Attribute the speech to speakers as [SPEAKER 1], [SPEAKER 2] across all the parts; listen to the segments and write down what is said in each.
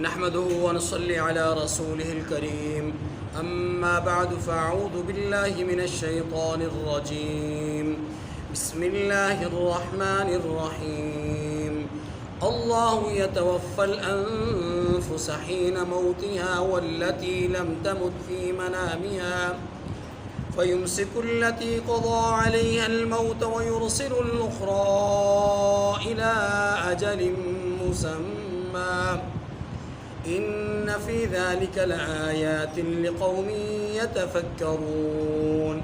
[SPEAKER 1] نحمده ونصلي على رسوله الكريم أما بعد فأعوذ بالله من الشيطان الرجيم بسم الله الرحمن الرحيم الله يتوفى الأنفس حين موتها والتي لم تمت في منامها فيمسك التي قضى عليها الموت ويرسل الأخرى إلى أجل مسمى إن في ذلك لآيات لقوم يتفكرون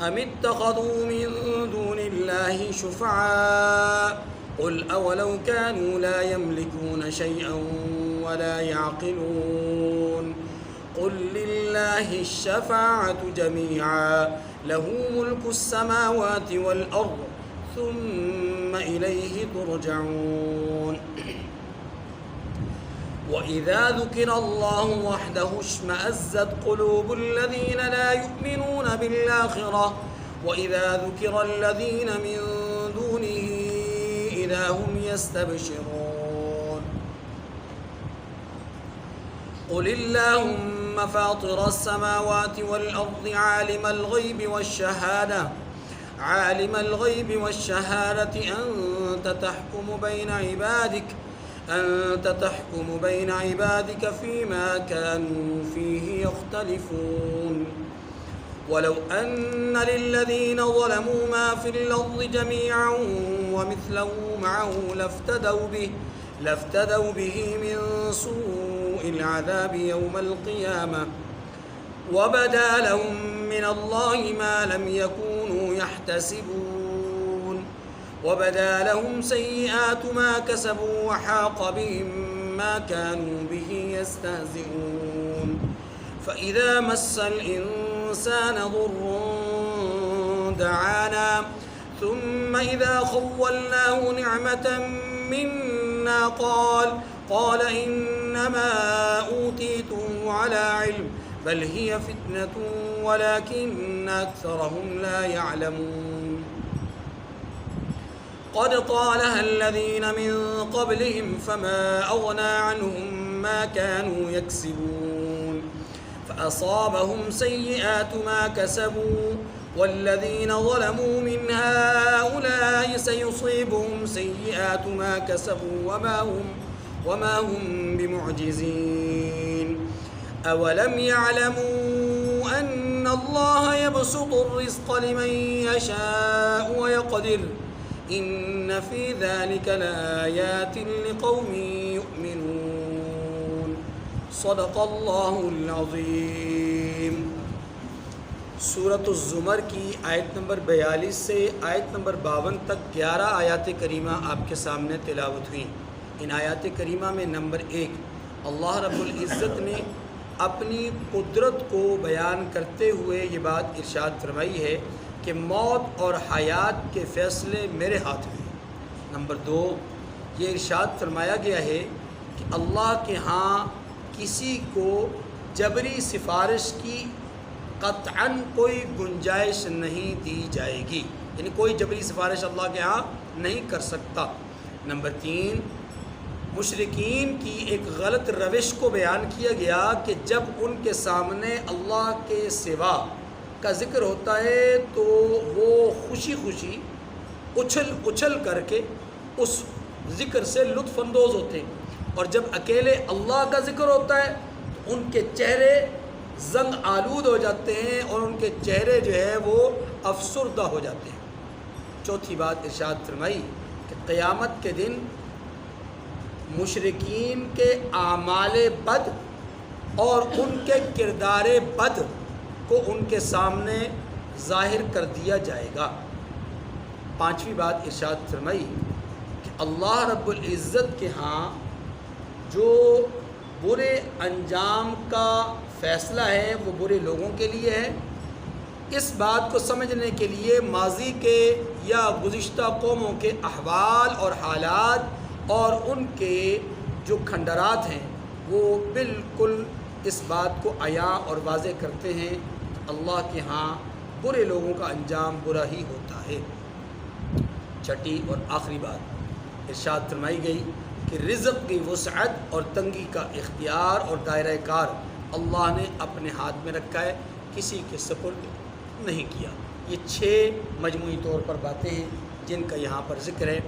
[SPEAKER 1] أم اتخذوا من دون الله شفعاء قل أولو كانوا لا يملكون شيئا ولا يعقلون قل لله الشفاعة جميعا له ملك السماوات والأرض ثم إليه ترجعون وإذا ذكر الله وحده اشمأزت قلوب الذين لا يؤمنون بالآخرة وإذا ذكر الذين من دونه إذا هم يستبشرون قل اللهم فاطر السماوات والأرض عالم الغيب والشهادة أنت تحكم بين عبادك فيما كانوا فيه يختلفون ولو أن للذين ظلموا ما في الأرض جميعا ومثله معه لافتدوا به من سوء العذاب يوم القيامة وبدا لهم من الله ما لم يكونوا يحتسبون وبدا لهم سيئات ما كسبوا وحاق بهم ما كانوا به يستهزئون فإذا مس الإنسان ضر دعانا ثم إذا خولناه نعمة منا قال إنما أوتيته على علم بل هي فتنة ولكن أكثرهم لا يعلمون قد قالها الذين من قبلهم فما أغنى عنهم ما كانوا يكسبون فأصابهم سيئات ما كسبوا والذين ظلموا من هؤلاء سيصيبهم سيئات ما كسبوا وما هم بمعجزين أولم يعلموا أن الله يبسط الرزق لمن يشاء ويقدر إن في ذلك لآيات لقوم يؤمنون صدق اللہ العظیم۔ سورۃ الزمر کی آیت نمبر 42 سے آیت نمبر 52 تک 11 آیات کریمہ آپ کے سامنے تلاوت ہوئیں۔ ان آیات کریمہ میں نمبر 1 اللہ رب العزت نے اپنی قدرت کو بیان کرتے ہوئے یہ بات ارشاد فرمائی ہے کہ موت اور حیات کے فیصلے میرے ہاتھ میں ہیں۔ نمبر 2 یہ ارشاد فرمایا گیا ہے کہ اللہ کے ہاں کسی کو جبری سفارش کی قطعاً کوئی گنجائش نہیں دی جائے گی، یعنی کوئی جبری سفارش اللہ کے ہاں نہیں کر سکتا۔ نمبر 3 مشرکین کی ایک غلط روش کو بیان کیا گیا کہ جب ان کے سامنے اللہ کے سوا کا ذکر ہوتا ہے تو وہ خوشی خوشی اچھل کر کے اس ذکر سے لطف اندوز ہوتے ہیں، اور جب اکیلے اللہ کا ذکر ہوتا ہے تو ان کے چہرے زنگ آلود ہو جاتے ہیں اور ان کے چہرے جو ہے وہ افسردہ ہو جاتے ہیں۔ چوتھی بات ارشاد فرمائی کہ قیامت کے دن مشرکین کے اعمال بد اور ان کے کردار بد کو ان کے سامنے ظاہر کر دیا جائے گا۔ پانچویں بات ارشاد فرمائی کہ اللہ رب العزت کے ہاں جو برے انجام کا فیصلہ ہے وہ برے لوگوں کے لیے ہے۔ اس بات کو سمجھنے کے لیے ماضی کے یا گزشتہ قوموں کے احوال اور حالات اور ان کے جو کھنڈرات ہیں وہ بالکل اس بات کو عیاں اور واضح کرتے ہیں کہ اللہ کے ہاں برے لوگوں کا انجام برا ہی ہوتا ہے۔ چھٹی اور آخری بات ارشاد فرمائی گئی کہ رزق کی وسعت اور تنگی کا اختیار اور دائرہ کار اللہ نے اپنے ہاتھ میں رکھا ہے، کسی کے سپرد نہیں کیا۔ یہ 6 مجموعی طور پر باتیں ہیں جن کا یہاں پر ذکر ہے۔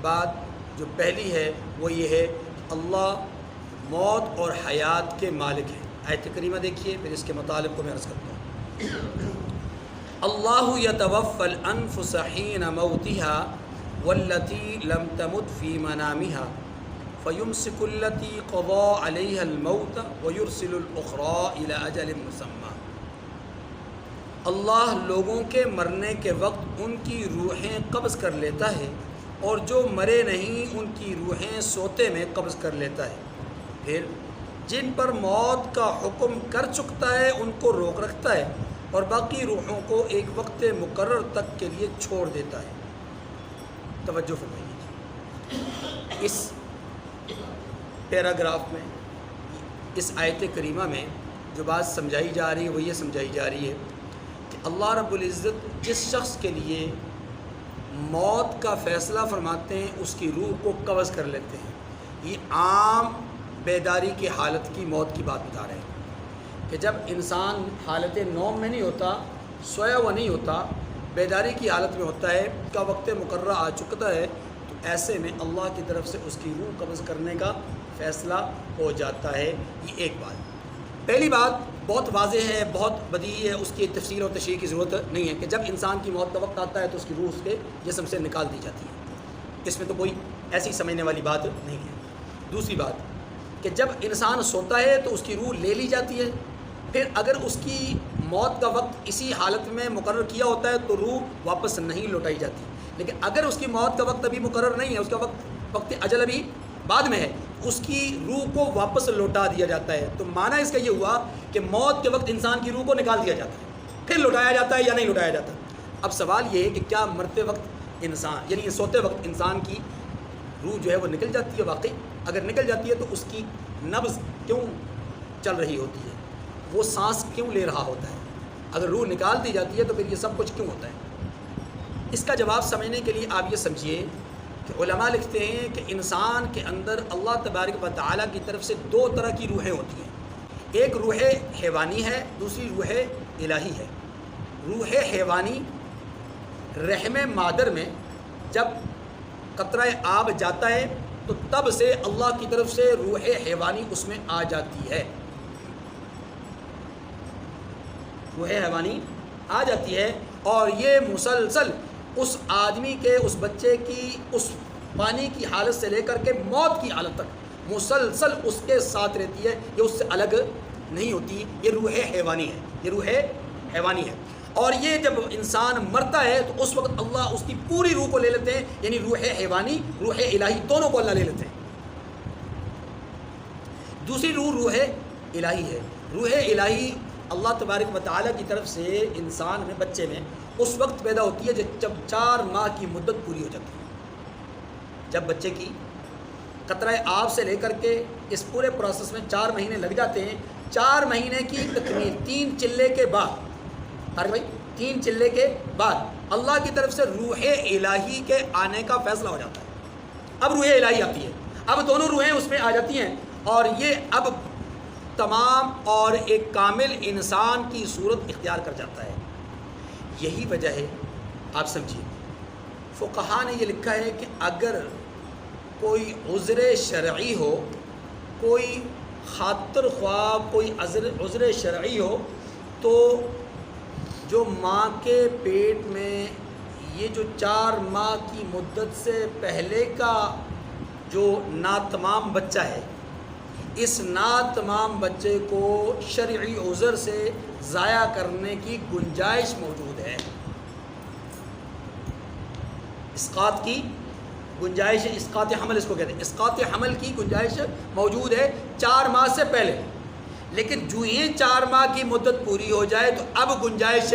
[SPEAKER 1] بات جو پہلی ہے وہ یہ ہے کہ اللہ موت اور حیات کے مالک ہیں۔ آیت کریمہ دیکھیے، پھر اس کے مطالب کو میں عرض کرتا ہوں۔ اللہ یتوفی الانفس حین موتها والتی لم تمت فی منامها فیمسک التی قضى علیها الموت ویرسل الاخرى الى اجل مسمى۔ اللہ لوگوں کے مرنے کے وقت ان کی روحیں قبض کر لیتا ہے، اور جو مرے نہیں ان کی روحیں سوتے میں قبض کر لیتا ہے، پھر جن پر موت کا حکم کر چکتا ہے ان کو روک رکھتا ہے، اور باقی روحوں کو ایک وقت مقرر تک کے لیے چھوڑ دیتا ہے۔ توجہ فرمائیے، اس پیراگراف میں، اس آیت کریمہ میں جو بات سمجھائی جا رہی ہے وہ یہ سمجھائی جا رہی ہے کہ اللہ رب العزت جس شخص کے لیے موت کا فیصلہ فرماتے ہیں اس کی روح کو قبض کر لیتے ہیں۔ یہ عام بیداری کی حالت کی موت کی بات بتا رہے ہیں کہ جب انسان حالت نوم میں نہیں ہوتا، سویا ہوا نہیں ہوتا، بیداری کی حالت میں ہوتا ہے، کا وقت مقررہ آ چکتا ہے، تو ایسے میں اللہ کی طرف سے اس کی روح قبض کرنے کا فیصلہ ہو جاتا ہے۔ یہ ایک بات۔ پہلی بات بہت واضح ہے، بہت بدیہی ہے، اس کی تفسیر اور تشریح کی ضرورت نہیں ہے کہ جب انسان کی موت کا وقت آتا ہے تو اس کی روح اس کے جسم سے نکال دی جاتی ہے۔ اس میں تو کوئی ایسی سمجھنے والی بات نہیں ہے۔ دوسری بات کہ جب انسان سوتا ہے تو اس کی روح لے لی جاتی ہے، پھر اگر اس کی موت کا وقت اسی حالت میں مقرر کیا ہوتا ہے تو روح واپس نہیں لوٹائی جاتی، لیکن اگر اس کی موت کا وقت ابھی مقرر نہیں ہے، اس کا وقت اجل ابھی بعد میں ہے، اس کی روح کو واپس لوٹا دیا جاتا ہے۔ تو معنی اس کا یہ ہوا کہ موت کے وقت انسان کی روح کو نکال دیا جاتا ہے، پھر لوٹایا جاتا ہے یا نہیں لوٹایا جاتا۔ اب سوال یہ ہے کہ کیا مرتے وقت انسان، یعنی سوتے وقت انسان کی روح جو ہے وہ نکل جاتی ہے؟ واقعی اگر نکل جاتی ہے تو اس کی نبض کیوں چل رہی ہوتی ہے، وہ سانس کیوں لے رہا ہوتا ہے؟ اگر روح نکال دی جاتی ہے تو پھر یہ سب کچھ کیوں ہوتا ہے؟ اس کا جواب سمجھنے کے لیے آپ یہ سمجھیے کہ علماء لکھتے ہیں کہ انسان کے اندر اللہ تبارک و تعالیٰ کی طرف سے 2 طرح کی روحیں ہوتی ہیں، ایک روح حیوانی ہے، دوسری روح الہی ہے۔ روح حیوانی رحم مادر میں جب قطرہ آب جاتا ہے تو تب سے اللہ کی طرف سے روح حیوانی اس میں آ جاتی ہے، روح حیوانی آ جاتی ہے، اور یہ مسلسل اس آدمی کے، اس بچے کی، اس پانی کی حالت سے لے کر کے موت کی حالت تک مسلسل اس کے ساتھ رہتی ہے، یہ اس سے الگ نہیں ہوتی۔ یہ روح حیوانی ہے، یہ روح حیوانی ہے۔ اور یہ جب انسان مرتا ہے تو اس وقت اللہ اس کی پوری روح کو لے لیتے ہیں، یعنی روح حیوانی، روح الہی، دونوں کو اللہ لے لیتے ہیں۔ دوسری روح الہی ہے۔ روح الہی اللہ تبارک و تعالیٰ کی طرف سے انسان میں، بچے میں اس وقت پیدا ہوتی ہے جب 4 ماہ کی مدت پوری ہو جاتی ہے۔ جب بچے کی قطرہ آب سے لے کر کے اس پورے پروسیس میں 4 مہینے لگ جاتے ہیں، 4 مہینے کی تکمیل 3 چلے کے بعد، طارق بھائی 3 چلے کے بعد اللہ کی طرف سے روح الہی کے آنے کا فیصلہ ہو جاتا ہے۔ اب روح الہی آتی ہے، اب دونوں روحیں اس میں آ جاتی ہیں، اور یہ اب تمام اور ایک کامل انسان کی صورت اختیار کر جاتا ہے۔ یہی وجہ ہے، آپ سمجھیے، فقہا نے یہ لکھا ہے کہ اگر کوئی عذر شرعی ہو، کوئی خاطر خواہ کوئی عذر شرعی ہو، تو جو ماں کے پیٹ میں یہ جو 4 ماہ کی مدت سے پہلے کا جو ناتمام بچہ ہے، اس ناتمام بچے کو شرعی عذر سے ضائع کرنے کی گنجائش موجود ہے۔ اسقاط کی گنجائش، اسقاط حمل اس کو کہتے ہیں، اسقاط حمل کی گنجائش موجود ہے 4 ماہ سے پہلے، لیکن جو ہی 4 ماہ کی مدت پوری ہو جائے تو اب گنجائش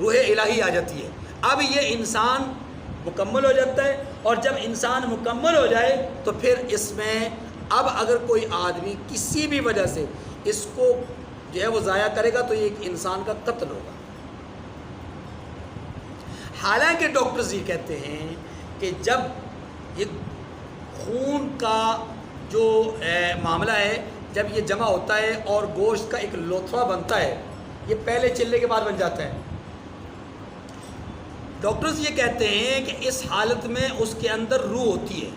[SPEAKER 1] روح الہی آ جاتی ہے، اب یہ انسان مکمل ہو جاتا ہے، اور جب انسان مکمل ہو جائے تو پھر اس میں اب اگر کوئی آدمی کسی بھی وجہ سے اس کو جو ہے وہ ضائع کرے گا تو یہ ایک انسان کا قتل ہوگا۔ حالانکہ ڈاکٹرز یہ کہتے ہیں کہ جب یہ خون کا جو معاملہ ہے جب یہ جمع ہوتا ہے اور گوشت کا ایک لوتھڑا بنتا ہے، یہ پہلے چلنے کے بعد بن جاتا ہے۔ ڈاکٹرز یہ کہتے ہیں کہ اس حالت میں اس کے اندر روح ہوتی ہے،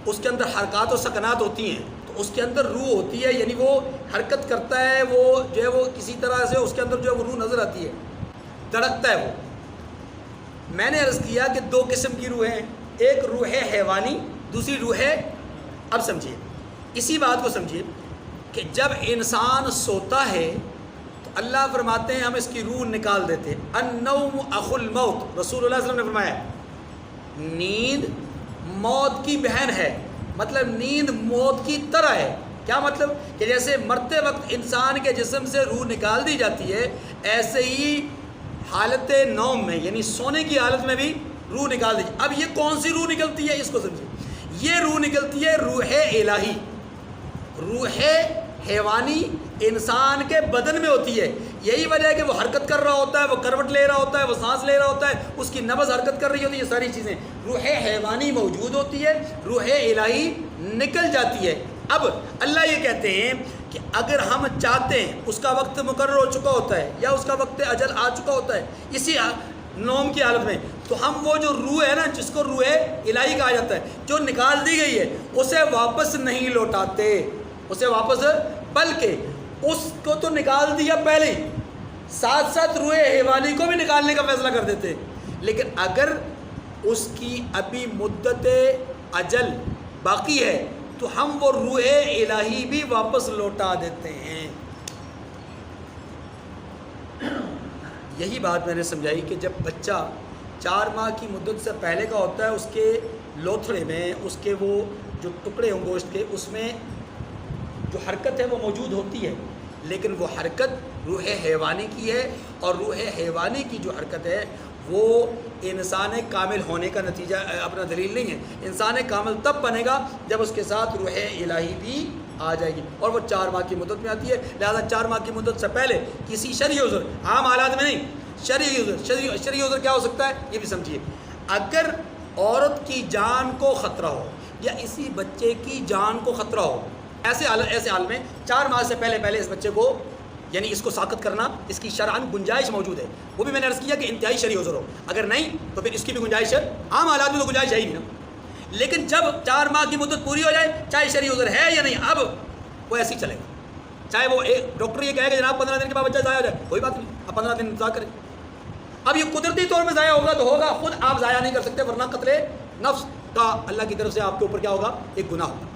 [SPEAKER 1] اس کے اندر حرکات و سکنات ہوتی ہیں، تو اس کے اندر روح ہوتی ہے، یعنی وہ حرکت کرتا ہے، وہ جو ہے وہ کسی طرح سے اس کے اندر جو ہے وہ روح نظر آتی ہے، دھڑکتا ہے وہ۔ میں نے عرض کیا کہ دو قسم کی روح ہیں، ایک روح حیوانی، دوسری روح ہے، اب سمجھیے اسی بات کو سمجھیے کہ جب انسان سوتا ہے تو اللہ فرماتے ہیں ہم اس کی روح نکال دیتے ہیں۔ النوم اخو الموت، رسول اللہ صلی اللہ علیہ وسلم نے فرمایا نیند موت کی بہن ہے، مطلب نیند موت کی طرح ہے۔ کیا مطلب؟ کہ جیسے مرتے وقت انسان کے جسم سے روح نکال دی جاتی ہے، ایسے ہی حالت نوم میں یعنی سونے کی حالت میں بھی روح نکال دی۔ اب یہ کون سی روح نکلتی ہے اس کو سمجھیں۔ یہ روح نکلتی ہے روح الہی۔ روح حیوانی انسان کے بدن میں ہوتی ہے، یہی وجہ ہے کہ وہ حرکت کر رہا ہوتا ہے، وہ کروٹ لے رہا ہوتا ہے، وہ سانس لے رہا ہوتا ہے، اس کی نبض حرکت کر رہی ہوتی ہے، یہ ساری چیزیں روح حیوانی موجود ہوتی ہے، روح الہی نکل جاتی ہے۔ اب اللہ یہ کہتے ہیں کہ اگر ہم چاہتے ہیں، اس کا وقت مقرر ہو چکا ہوتا ہے یا اس کا وقت اجل آ چکا ہوتا ہے اسی نوم کی حالت میں، تو ہم وہ جو روح ہے نا جس کو روح الہی کہا جاتا ہے، جو نکال دی گئی ہے اسے واپس نہیں لوٹاتے، اسے واپس، بلکہ اس کو تو نکال دیا پہلے ہی، ساتھ ساتھ روح حیوانی کو بھی نکالنے کا فیصلہ کر دیتے، لیکن اگر اس کی ابھی مدت اجل باقی ہے تو ہم وہ روح الہی بھی واپس لوٹا دیتے ہیں۔ یہی بات میں نے سمجھائی کہ جب بچہ 4 ماہ کی مدت سے پہلے کا ہوتا ہے، اس کے لوتھڑے میں اس کے وہ جو ٹکڑے ہوں گوشت کے، اس میں جو حرکت ہے وہ موجود ہوتی ہے، لیکن وہ حرکت روح حیوانی کی ہے، اور روح حیوانی کی جو حرکت ہے وہ انسان کامل ہونے کا نتیجہ اپنا دلیل نہیں ہے۔ انسان کامل تب بنے گا جب اس کے ساتھ روح الہی بھی آ جائے گی، اور وہ 4 ماہ کی مدت میں آتی ہے، لہذا 4 ماہ کی مدت سے پہلے کسی شرعی عذر، عام حالات میں نہیں، شرعی عذر کیا ہو سکتا ہے یہ بھی سمجھیے۔ اگر عورت کی جان کو خطرہ ہو یا اسی بچے کی جان کو خطرہ ہو، ایسے حال میں 4 ماہ سے پہلے اس بچے کو یعنی اس کو ساقط کرنا، اس کی شرعاً گنجائش موجود ہے، وہ بھی میں نے عرض کیا کہ انتہائی شرعی عذر ہو، اگر نہیں تو پھر اس کی بھی گنجائش ہے، عام حالات میں تو گنجائش ہے ہی نہیں نا، لیکن جب 4 ماہ کی مدت پوری ہو جائے، چاہے شرعی عذر ہے یا نہیں، اب وہ ایسے ہی چلے گا، چاہے وہ ڈاکٹر یہ کہے کہ جناب 15 دن کے بعد بچہ ضائع ہو جائے، کوئی بات نہیں، اب 15 دن انتظار کریں۔ اب یہ قدرتی طور پہ ضائع ہوگا تو ہوگا، خود آپ ضائع نہیں کر سکتے، ورنہ قتل نفس کا اللہ کی طرف سے آپ کے اوپر کیا ہوگا، ایک گناہ ہوگا۔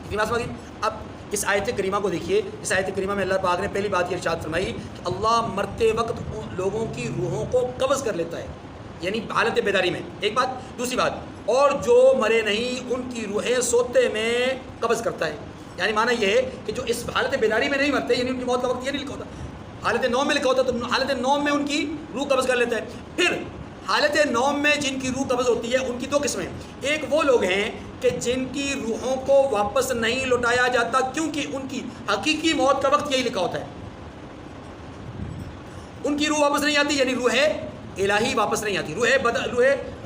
[SPEAKER 1] اتنی بات سمجھ گئی؟ اب اس آیت کریمہ کو دیکھیے، اس آیت کریمہ میں اللہ پاک نے پہلی بات یہ ارشاد فرمائی کہ اللہ مرتے وقت لوگوں کی روحوں کو قبض کر لیتا ہے، یعنی حالت بیداری میں، ایک بات۔ دوسری بات، اور جو مرے نہیں ان کی روحیں سوتے میں قبض کرتا ہے، یعنی معنی یہ ہے کہ جو اس حالت بیداری میں نہیں مرتے، یعنی ان کی موت کا وقت یہ نہیں لکھا ہوتا، حالت نوم میں لکھا ہوتا، تو حالت نوم میں ان کی روح قبض کر لیتا ہے۔ پھر حالت نوم میں جن کی روح قبض ہوتی ہے ان کی 2 قسمیں، ایک وہ لوگ ہیں کہ جن کی روحوں کو واپس نہیں لوٹایا جاتا کیونکہ ان کی حقیقی موت کا وقت یہی لکھا ہوتا ہے، ان کی روح واپس نہیں آتی، یعنی روح الہی واپس نہیں آتی، روح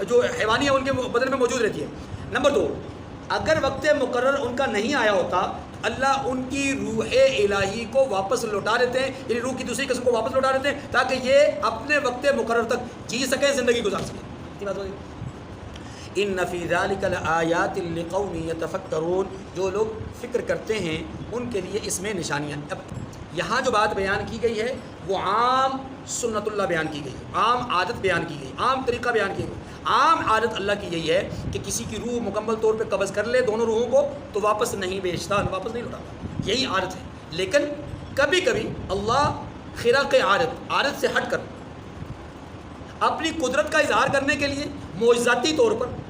[SPEAKER 1] جو حیوانی ہے ان کے بدن میں موجود رہتی ہے۔ نمبر 2، اگر وقت مقرر ان کا نہیں آیا ہوتا اللہ ان کی روح الہی کو واپس لوٹا دیتے ہیں، یعنی روح کی دوسری قسم کو واپس لوٹا دیتے ہیں تاکہ یہ اپنے وقت مقرر تک جی سکیں، زندگی گزار سکیں۔ ان فی ذلک لآیات لقوم یتفکرون، جو لوگ فکر کرتے ہیں ان کے لیے اس میں نشانیاں۔ اب یہاں جو بات بیان کی گئی ہے وہ عام سنت اللہ بیان کی گئی، عام عادت بیان کی گئی، عام طریقہ بیان کی گئی۔ عام عادت اللہ کی یہی ہے کہ کسی کی روح مکمل طور پہ قبض کر لے دونوں روحوں کو تو واپس نہیں بیچتا، واپس نہیں لوٹاتا، یہی عادت ہے۔ لیکن کبھی کبھی اللہ خرق عادت سے ہٹ کر اپنی قدرت کا اظہار کرنے کے لیے معجزاتی طور پر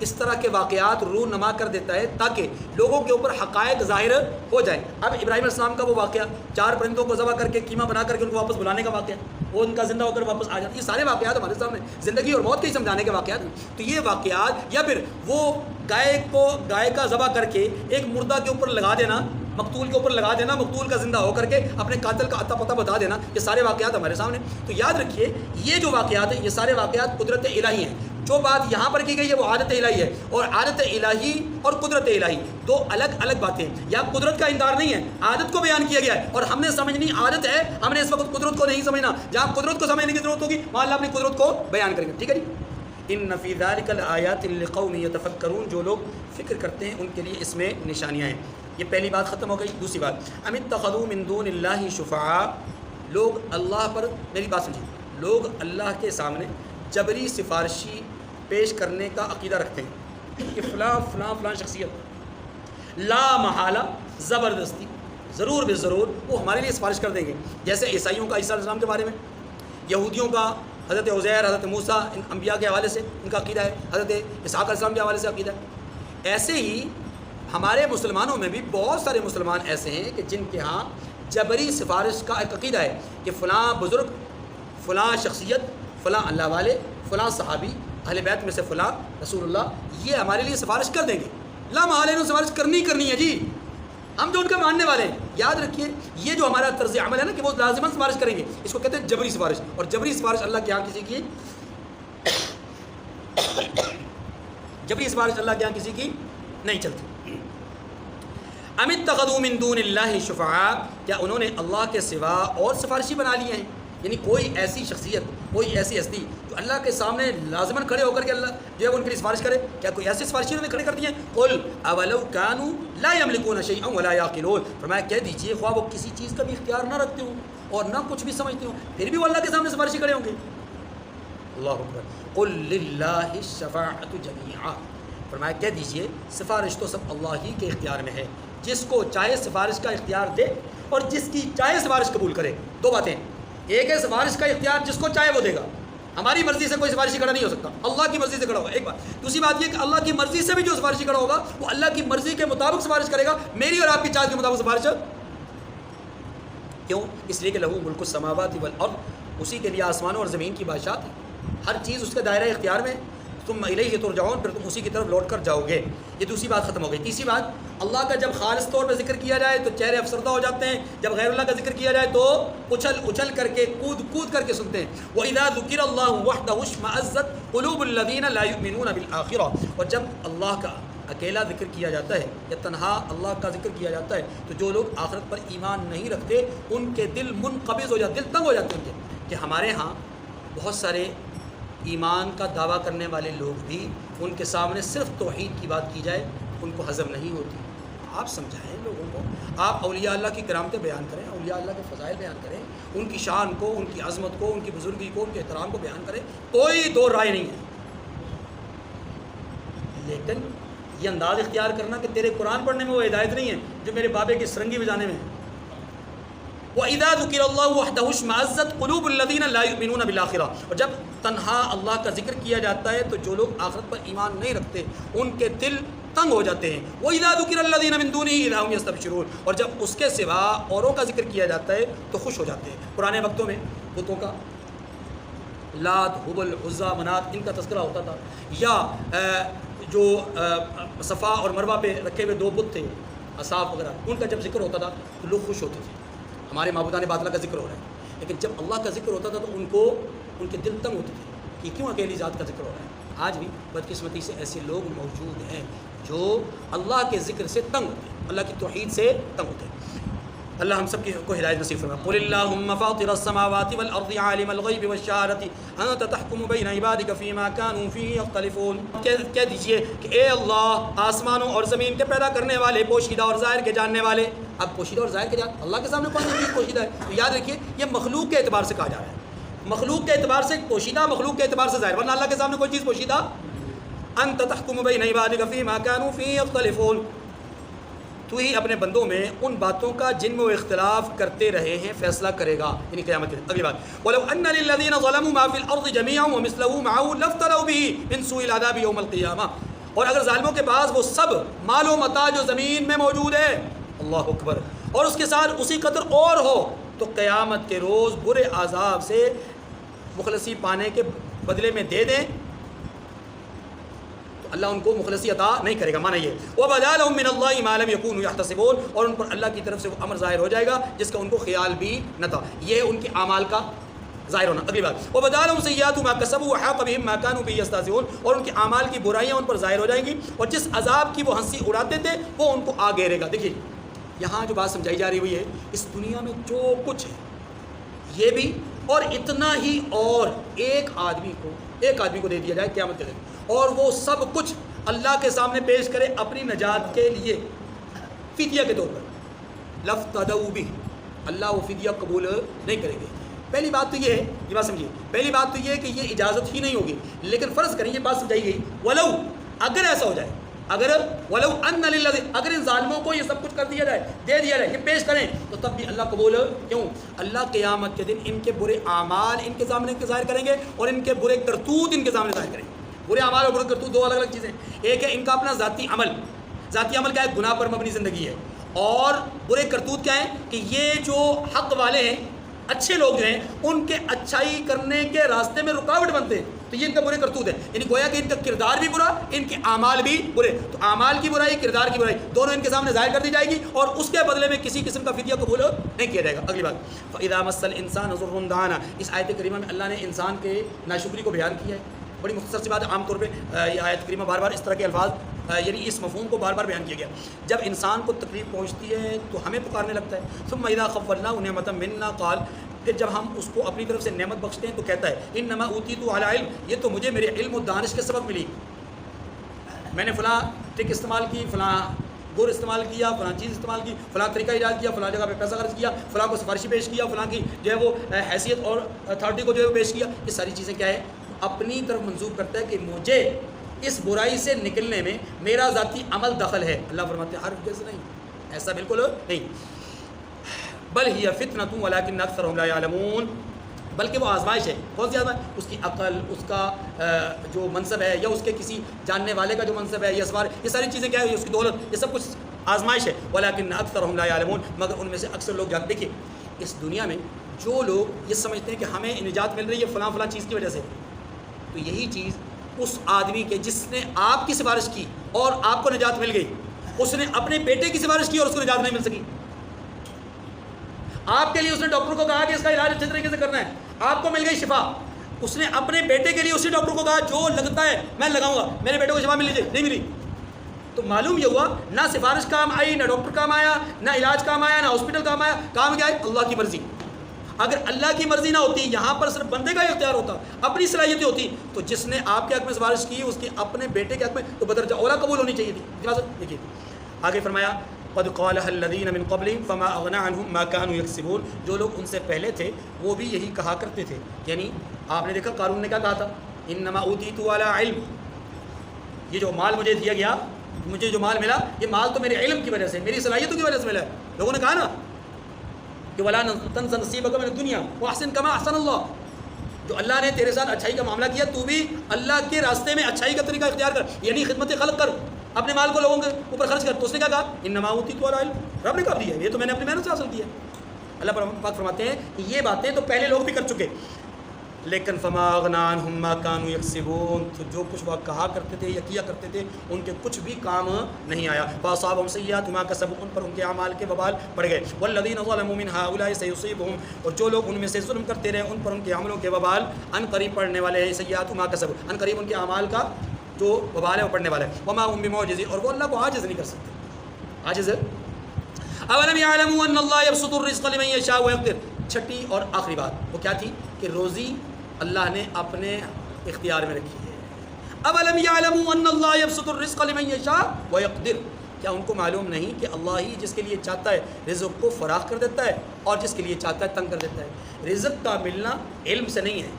[SPEAKER 1] اس طرح کے واقعات روح نما کر دیتا ہے تاکہ لوگوں کے اوپر حقائق ظاہر ہو جائیں۔ اب ابراہیم علیہ السلام کا وہ واقعہ، 4 پرندوں کو ذبح کر کے قیمہ بنا کر کے ان کو واپس بلانے کا واقعہ، وہ ان کا زندہ ہو کر واپس آ جاتا ہے، یہ سارے واقعات ہمارے سامنے زندگی اور موت کے ہی سمجھانے کے واقعات ہیں۔ تو یہ واقعات، یا پھر وہ گائے کا ذبح کر کے ایک مردہ کے اوپر لگا دینا، مقتول کے اوپر لگا دینا، مقتول کا زندہ ہو کر کے اپنے قاتل کا اتا پتہ بتا دینا، یہ سارے واقعات ہمارے سامنے۔ تو یاد رکھیے یہ جو واقعات ہیں یہ سارے واقعات قدرت الہی ہیں، جو بات یہاں پر کی گئی ہے وہ عادت الہی ہے، اور عادت الہی اور قدرت الہی دو الگ الگ باتیں ہیں۔ یا قدرت کا انکار نہیں ہے، عادت کو بیان کیا گیا ہے، اور ہم نے سمجھنی عادت ہے، ہم نے اس وقت قدرت کو نہیں سمجھنا۔ جہاں قدرت کو سمجھنے کی ضرورت ہوگی وہاں اللہ اپنی قدرت کو بیان کریں گے، ٹھیک ہے جی۔ ان فی ذلک لآیات لقوم یتفکرون، جو لوگ فکر کرتے ہیں ان کے لیے اس میں نشانیاں ہیں۔ یہ پہلی بات ختم ہو گئی۔ دوسری بات، ام اتخذوا من دون اللہ شفعاء، لوگ اللہ پر، میری بات سمجھیں، لوگ اللہ کے سامنے جبری سفارشی پیش کرنے کا عقیدہ رکھتے ہیں کہ فلاں فلاں فلاں شخصیت لا محالہ زبردستی ضرور بے ضرور وہ ہمارے لیے سفارش کر دیں گے، جیسے عیسائیوں کا عیسیٰ علیہ السلام کے بارے میں، یہودیوں کا حضرت عزیر، حضرت موسیٰ، ان انبیاء کے حوالے سے ان کا عقیدہ ہے، حضرت اسحاق علیہ السلام کے حوالے سے عقیدہ ہے۔ ایسے ہی ہمارے مسلمانوں میں بھی بہت سارے مسلمان ایسے ہیں کہ جن کے ہاں جبری سفارش کا ایک عقیدہ ہے کہ فلاں بزرگ، فلاں شخصیت، فلاں اللہ والے، فلاں صحابی، اہل بیت میں سے فلاں رسول اللہ، یہ ہمارے لیے سفارش کر دیں گے۔ لا محالہ انہوں سفارش کرنی ہے جی، ہم جو ان کا ماننے والے ہیں۔ یاد رکھیے یہ جو ہمارا طرز عمل ہے نا کہ وہ لازماً سفارش کریں گے، اس کو کہتے ہیں جبری سفارش، اور جبری سفارش اللہ کے یہاں کسی کی جبری سفارش اللہ کے یہاں کسی کی نہیں چلتی۔ ام اتخذوا من دون اللہ شفعاء، کیا انہوں نے اللہ کے سوا اور سفارشی بنا لیے ہیں؟ یعنی کوئی ایسی شخصیت، کوئی ایسی ہستی جو اللہ کے سامنے لازماً کھڑے ہو کر کے اللہ جو ہے وہ ان کے لیے سفارش کرے، کیا کوئی ایسی سفارشی انہوں نے کھڑے کر دی ہیں؟ قل اولو کانوا لا یملکون شیئا ولا یعقلون، فرمایا کہہ دیجئے خواہ وہ کسی چیز کا بھی اختیار نہ رکھتے ہوں اور نہ کچھ بھی سمجھتے ہوں، پھر بھی وہ اللہ کے سامنے سفارشی کھڑے ہوں گے۔ اللہ اکبر۔ قل للہ الشفاعۃ جمیعا، فرمایا کہہ دیجئے سفارش تو سب اللہ ہی کے اختیار میں ہے، جس کو چاہے سفارش کا اختیار دے اور جس کی چاہے سفارش قبول کرے۔ دو باتیں، ایک ہے سفارش کا اختیار جس کو چاہے وہ دے گا، ہماری مرضی سے کوئی سفارشی کھڑا نہیں ہو سکتا، اللہ کی مرضی سے کھڑا ہوگا، ایک بات۔ دوسری بات یہ کہ اللہ کی مرضی سے بھی جو سفارشی کھڑا ہوگا وہ اللہ کی مرضی کے مطابق سفارش کرے گا، میری اور آپ کی چاہت کے مطابق سفارش کیوں؟ اس لیے کہ لہو ملک السماوات والارض، اسی کے لیے آسمانوں اور زمین کی بادشاہت ہے، ہر چیز اس کے دائرہ اختیار میں، تم الیہ ترجعون، پھر تم اسی کی طرف لوٹ کر جاؤ گے۔ یہ دوسری بات ختم ہو گئی۔ تیسری بات، اللہ کا جب خالص طور پر ذکر کیا جائے تو چہرے افسردہ ہو جاتے ہیں، جب غیر اللہ کا ذکر کیا جائے تو اچھل کر کے کود کر کے سنتے ہیں۔ وَإِذَا ذُكِرَ اللَّهُ وَحْدَهُ اشْمَأَزَّتْ قُلُوبُ الَّذِينَ لَا يُؤْمِنُونَ بِالْآخِرَةِ، اور جب اللہ کا اکیلا ذکر کیا جاتا ہے یا تنہا اللہ کا ذکر کیا جاتا ہے تو جو لوگ آخرت پر ایمان نہیں رکھتے ان کے دل منقبض ہو جاتے، دل تنگ ہو جاتے ہیں کہ ہمارے ہاں بہت سارے ایمان کا دعویٰ کرنے والے لوگ بھی ان کے سامنے صرف توحید کی بات کی جائے ان کو ہضم نہیں ہوتی۔ آپ سمجھائیں لوگوں کو، آپ اولیاء اللہ کی کرامتیں بیان کریں، اولیاء اللہ کے فضائل بیان کریں، ان کی شان کو، ان کی عظمت کو، ان کی بزرگی کو، ان کے احترام کو بیان کریں، کوئی دو رائے نہیں ہے۔ لیکن یہ انداز اختیار کرنا کہ تیرے قرآن پڑھنے میں وہ ہدایت نہیں ہے جو میرے بابے کی سرنگی بجانے میں ہے۔ وَإِذَا ذُكِرَ اللَّهُ وَحْدَهُ اشْمَأَزَّتْ قُلُوبُ الَّذِينَ لَا يُؤْمِنُونَ بِالْآخِرَةِ، اور جب تنہا اللہ کا ذکر کیا جاتا ہے تو جو لوگ آخرت پر ایمان نہیں رکھتے ان کے دل تنگ ہو جاتے ہیں۔ وَإِذَا ذُكِرَ الَّذِينَ مِن دُونِهِ إِذَا هُمْ يَسْتَبْشِرُونَ، اور جب اس کے سوا اوروں کا ذکر کیا جاتا ہے تو خوش ہو جاتے ہیں۔ پرانے وقتوں میں بتوں کا، لات، حبل، عزا، منات، ان کا تذکرہ ہوتا تھا، یا جو صفا اور مروہ پہ رکھے ہوئے دو بت تھے اصحاب وغیرہ، ان کا جب ذکر ہوتا تھا تو لوگ خوش ہوتے تھے، ہمارے معبودان باطلہ کا ذکر ہو رہا ہے۔ لیکن جب اللہ کا ذکر ہوتا تھا تو ان کے دل تنگ ہوتے تھے کہ کیوں اکیلی ذات کا ذکر ہو رہا ہے۔ آج بھی بدقسمتی سے ایسے لوگ موجود ہیں جو اللہ کے ذکر سے تنگ ہوتے ہیں، اللہ کی توحید سے تنگ ہوتے ہیں۔ اللہ ہم سب کو ہدایت نصیب فرمائے۔ قل اللہم فاطر السماوات والارض عالم الغیب والشہادۃ انت تحکم بین عبادک فیما کانوا فیہ یختلفون، کہہ دیجئے کہ اے اللہ آسمانوں اور زمین کے پیدا کرنے والے، پوشیدہ اور ظاہر کے جاننے والے۔ اب پوشیدہ اور ظاہر کے جاننے، اللہ کے سامنے کون سی چیز پوشیدہ ہے؟ تو یاد رکھیے یہ مخلوق کے اعتبار سے کہا جا رہا ہے، مخلوق کے اعتبار سے پوشیدہ، مخلوق کے اعتبار سے ظاہر، ورنہ اللہ کے سامنے کوئی چیز پوشیدہ۔ انت تحکم بین عبادک فیما کانوا فیہ یختلفون، تو ہی اپنے بندوں میں ان باتوں کا جن میں وہ اختلاف کرتے رہے ہیں فیصلہ کرے گا، یعنی قیامت کے دن۔ اگلی بات، وَلَوْ أَنَّ لِلَّذِينَ ظَلَمُوا مَا فِي الْأَرْضِ جَمِيعًا وَمِثْلَهُ مَعَهُ لَافْتَدَوْا بِهِ مِنْ سُوءِ الْعَذَابِ يَوْمَ الْقِيَامَةِ، اور اگر ظالموں کے پاس وہ سب مال و متاع جو زمین میں موجود ہے، اللہ اکبر، اور اس کے ساتھ اسی قدر اور ہو، تو قیامت کے روز برے عذاب سے مخلصی پانے کے بدلے میں دے دیں، اللہ ان کو مخلصی عطا نہیں کرے گا۔ معنی یہ وَبَدَا لَهُم مِّنَ اللَّهِ مَا لَمْ يَكُونُوا يَحْتَسِبُونَ، اور ان پر اللہ کی طرف سے وہ امر ظاہر ہو جائے گا جس کا ان کو خیال بھی نہ تھا۔ یہ ان کے اعمال کا ظاہر ہونا. اگلی بات وبدالهم سیئات ما کسبوا وحاق بهم ما كانوا به يستهزئون, اور ان کے اعمال کی برائیاں ان پر ظاہر ہو جائیں گی اور جس عذاب کی وہ ہنسی اڑاتے تھے وہ ان کو آ گھیرے گا. دیکھیے یہاں جو بات سمجھائی جا رہی ہوئی ہے, اس دنیا میں جو کچھ ہے یہ بھی اور اتنا ہی اور ایک آدمی کو دے دیا جائے قیامت کے دن, اور وہ سب کچھ اللہ کے سامنے پیش کرے اپنی نجات کے لیے فدیہ کے طور پر. لفتدوا بھی, اللہ وہ فدیہ قبول نہیں کریں گے. پہلی بات تو یہ ہے, یہ بات سمجھیے, پہلی بات تو یہ ہے کہ یہ اجازت ہی نہیں ہوگی. لیکن فرض کریں, یہ بات سمجھائی گئی, ولو اگر ایسا ہو جائے, ولو ان للذین, اگر ان ظالموں کو یہ سب کچھ کر دیا جائے, دے دیا جائے, یہ پیش کریں, تو تب بھی اللہ قبول کیوں؟ اللہ قیامت کے دن ان کے برے اعمال ان کے سامنے ظاہر کریں گے اور ان کے برے کرتوت ان کے سامنے ظاہر کریں گے. برے اعمال اور برے کرتوت دو الگ الگ چیزیں. ایک ہے ان کا اپنا ذاتی عمل کیا ہے, گناہ پر مبنی زندگی ہے, اور برے کرتوت کیا ہیں کہ یہ جو حق والے ہیں, اچھے لوگ جو ہیں, ان کے اچھائی کرنے کے راستے میں رکاوٹ بنتے ہیں, تو یہ ان کا برے کرتوت ہے. یعنی گویا کہ ان کا کردار بھی برا, ان کے اعمال بھی برے. تو اعمال کی برائی, کردار کی برائی دونوں ان کے سامنے ظاہر کر دی جائے گی اور اس کے بدلے میں کسی قسم کا فدیہ قبول نہیں کیا جائے گا. اگلی بات فَإِذَا مَسَّ الْإِنسَانَ ضُرٌّ دَعَانَا, اس آیت کریمہ میں اللہ نے انسان کے ناشکری کو بیان کیا ہے. بڑی مختصر سی بات ہے, عام طور پہ یہ آیت کریمہ بار بار اس طرح کے الفاظ یعنی اس مفہوم کو بار بار بیان کیا گیا. جب انسان کو تکلیف پہنچتی ہے تو ہمیں پکارنے لگتا ہے. ثم اذا خولناه نعمة منا قال, پھر جب ہم اس کو اپنی طرف سے نعمت بخشتے ہیں تو کہتا ہے انما اوتیت علی علم, یہ تو مجھے میرے علم و دانش کے سبب ملی. میں نے فلاں ٹرک استعمال کی, فلاں گور استعمال کیا, فلاں چیز استعمال کی, فلاں طریقہ ایجاد کیا, فلاں جگہ پہ پیسہ خرچ کیا, فلاں کو سفارشی پیش کیا, فلاں کی جو ہے وہ حیثیت اور اتھارٹی کو جو ہے پیش کیا. یہ ساری چیزیں کیا ہے, اپنی طرف منسوب کرتا ہے کہ مجھے اس برائی سے نکلنے میں میرا ذاتی عمل دخل ہے. اللہ فرماتے ہیں ہر وجہ سے نہیں, ایسا بالکل نہیں. بل ہی فتنۃ ولکن اکثرهم لا یعلمون, بلکہ وہ آزمائش ہے. کون سی آزمائش؟ اس کی عقل, اس کا جو منصب ہے, یا اس کے کسی جاننے والے کا جو منصب ہے, یہ ساری چیزیں کیا ہے, اس کی دولت, یہ سب کچھ آزمائش ہے. ولکن اکثرهم لا یعلمون, مگر ان میں سے اکثر لوگ جانتے. دیکھیے اس دنیا میں جو لوگ یہ سمجھتے ہیں کہ ہمیں نجات مل رہی ہے فلاں فلاں چیز کی وجہ سے, تو یہی چیز اس آدمی کے جس نے آپ کی سفارش کی اور آپ کو نجات مل گئی, اس نے اپنے بیٹے کی سفارش کی اور اس کو نجات نہیں مل سکی. آپ کے لیے اس نے ڈاکٹر کو کہا کہ اس کا علاج اچھے طریقے سے کرنا ہے, آپ کو مل گئی شفا. اس نے اپنے بیٹے کے لیے اسی ڈاکٹر کو کہا جو لگتا ہے میں لگاؤں گا, میرے بیٹے کو شفا مل لیجیے, نہیں ملی. تو معلوم یہ ہوا نہ سفارش کام آئی, نہ ڈاکٹر کام آیا, نہ علاج کام آیا, نہ ہاسپٹل کام آیا. کام کیا ہے؟ اللہ کی مرضی. اگر اللہ کی مرضی نہ ہوتی, یہاں پر صرف بندے کا ہی اختیار ہوتا, اپنی صلاحیتیں ہوتی, تو جس نے آپ کے حق میں سفارش کی اس کے اپنے بیٹے کے حق میں تو بدرجہ اولا قبول ہونی چاہیے تھی. دیکھیے آگے فرمایا قد قالها الذين من قبلهم فما اغنى عنهم ما كانوا يكسبون, جو لوگ ان سے پہلے تھے وہ بھی یہی کہا کرتے تھے. یعنی آپ نے دیکھا قارون نے کیا کہا تھا, انما اوتیت علی علم, یہ جو مال مجھے دیا گیا, مجھے جو مال ملا, یہ مال تو میرے علم کی وجہ سے, میری صلاحیتوں کی وجہ سے ملا ہے. لوگوں نے کہا نا کہ ولا تنس نصیبک من الدنیا واحسن کما احسن اللہ, جو اللہ نے تیرے ساتھ اچھائی کا معاملہ کیا تو بھی اللہ کے راستے میں اچھائی کا طریقہ اختیار کر, یعنی خدمت خلق کر, اپنے مال کو لوگوں کے اوپر خرچ کر. تو اس نے کیا کہا انما اوتیت علی علم, رب نے کہا دیا, یہ تو میں نے اپنی محنت سے حاصل کیا. اللہ پاک فرماتے ہیں کہ یہ باتیں تو پہلے لوگ بھی کر چکے, لیکن فما اغنی عنہم ما كانوا یکسبون, تو جو کچھ وہ کہا کرتے تھے یا کیا کرتے تھے ان کے کچھ بھی کام نہیں آیا. فاصابهم سیئات ما کسبوا, ان پر ان کے اعمال کے وبال پڑ گئے. والذین ظلموا من هؤلاء سیصیبهم, اور جو لوگ ان میں سے ظلم کرتے رہے ان پر ان کے عملوں کے وبال ان قریب پڑنے والے ہیں. سیئات ما کسبوا, ان قریب ان کے اعمال کا جو وبال ہے وہ پڑنے والا ہے. وما هم بمعجزین, اور وہ اللہ کو عاجز نہیں کر سکتے. عاجز ہے. اولم یعلموا ان اللہ یبسط الرزق لمن یشاء ویقدر. چھٹی اور آخری بات وہ کیا تھی کہ روزی اللہ نے اپنے اختیار میں رکھی ہے. اولم یعلموا ان اللہ یبسط الرزق لمن یشاء ویقدر, کیا ان کو معلوم نہیں کہ اللہ ہی جس کے لیے چاہتا ہے رزق کو فراخ کر دیتا ہے اور جس کے لیے چاہتا ہے تنگ کر دیتا ہے. رزق کا ملنا علم سے نہیں ہے,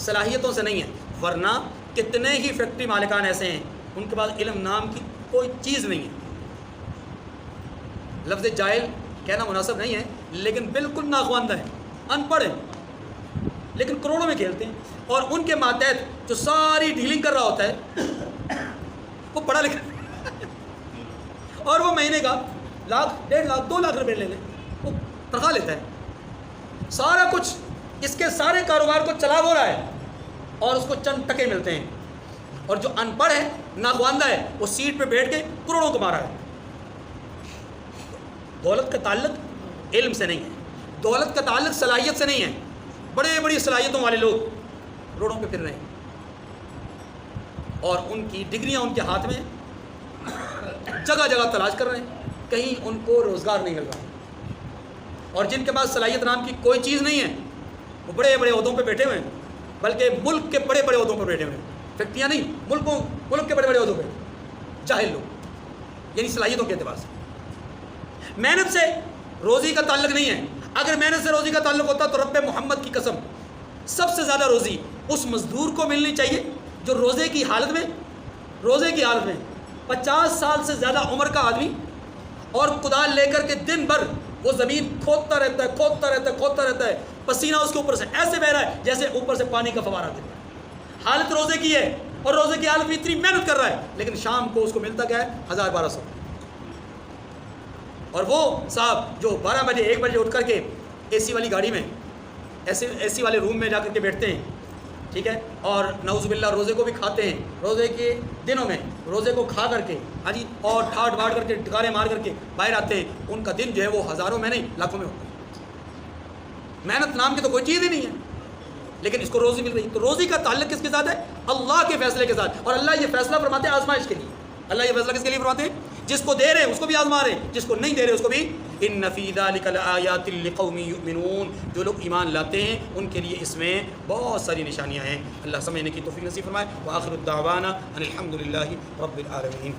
[SPEAKER 1] صلاحیتوں سے نہیں ہے, ورنہ کتنے ہی فیکٹری مالکان ایسے ہیں ان کے پاس علم نام کی کوئی چیز نہیں ہے. لفظ جاہل کہنا مناسب نہیں ہے, لیکن بالکل ناخواندہ ہے, ان پڑھ ہیں لیکن کروڑوں میں کھیلتے ہیں. اور ان کے ماتحت جو ساری ڈیلنگ کر رہا ہوتا ہے وہ پڑھا لکھا اور وہ مہینے کا 1,00,000, 1.5 لاکھ 2 لاکھ روپے لے لیں, وہ تنخواہ لیتا ہے. سارا کچھ اس کے سارے کاروبار کو چلا ہو رہا ہے اور اس کو چند ٹکے ملتے ہیں. اور جو ان پڑھ ہے, ناخواندہ ہے, وہ سیٹ پہ بیٹھ کے کروڑوں کو مارا ہے. دولت کا تعلق علم سے نہیں ہے, دولت کا تعلق صلاحیت سے نہیں ہے, بڑے بڑی صلاحیتوں والے لوگ روڈوں پہ پھر رہے ہیں اور ان کی ڈگریاں ان کے ہاتھ میں جگہ جگہ تلاش کر رہے ہیں، کہیں ان کو روزگار نہیں مل رہا، اور جن کے پاس صلاحیت نام کی کوئی چیز نہیں ہے وہ بڑے بڑے عہدوں پہ بیٹھے ہوئے ہیں، بلکہ ملک کے بڑے بڑے عہدوں پر بیٹھے ہوئے ہیں، فیکٹریاں نہیں، ملک کے بڑے بڑے عہدوں پہ جاہل لوگ، یعنی صلاحیتوں کے اعتبار سے۔ محنت سے روزی کا تعلق نہیں ہے، اگر محنت سے روزی کا تعلق ہوتا تو رب محمد کی قسم سب سے زیادہ روزی اس مزدور کو ملنی چاہیے جو روزے کی حالت میں 50 سال سے زیادہ عمر کا آدمی اور کدال لے کر کے دن بھر وہ زمین کھودتا رہتا ہے، پسینہ اس کے اوپر سے ایسے بہ رہا ہے جیسے اوپر سے پانی کا فوارہ گر رہا ہے، حالت روزے کی ہے اور روزے کی حالت میں اتنی محنت کر رہا ہے، لیکن شام کو اس کو ملتا کیا ہے 1200۔ اور وہ صاحب جو 12 بجے 1 بجے اٹھ کر کے اے سی والی گاڑی میں اے سی والے روم میں جا کر کے بیٹھتے ہیں، ٹھیک ہے، اور نعوذ باللہ روزے کو بھی کھاتے ہیں، روزے کے دنوں میں روزے کو کھا کر کے ہاں جی اور ٹھاٹ باٹ کر کے ٹھکارے مار کر کے باہر آتے ہیں، ان کا دن جو ہے وہ ہزاروں میں نہیں لاکھوں میں ہوتا ہے۔ محنت نام کی تو کوئی چیز ہی نہیں ہے، لیکن اس کو روزی مل رہی۔ تو روزی کا تعلق کس کے ساتھ ہے؟ اللہ کے فیصلے کے ساتھ، اور اللہ یہ فیصلہ فرماتے ہیں آزمائش کے لیے۔ اللہ یہ فیصلہ کس کے لیے فرماتے ہیں؟ جس کو دے رہے ہیں اس کو بھی آزما رہے ہیں، جس کو نہیں دے رہے اس کو بھی۔ ان فی ذلک لآیات لقوم یؤمنون، جو لوگ ایمان لاتے ہیں ان کے لیے اس میں بہت ساری نشانیاں ہیں۔ اللہ سمجھنے کی توفیق نصیب فرمائے۔ وآخر الدعوانا ان الحمد للہ رب العالمین۔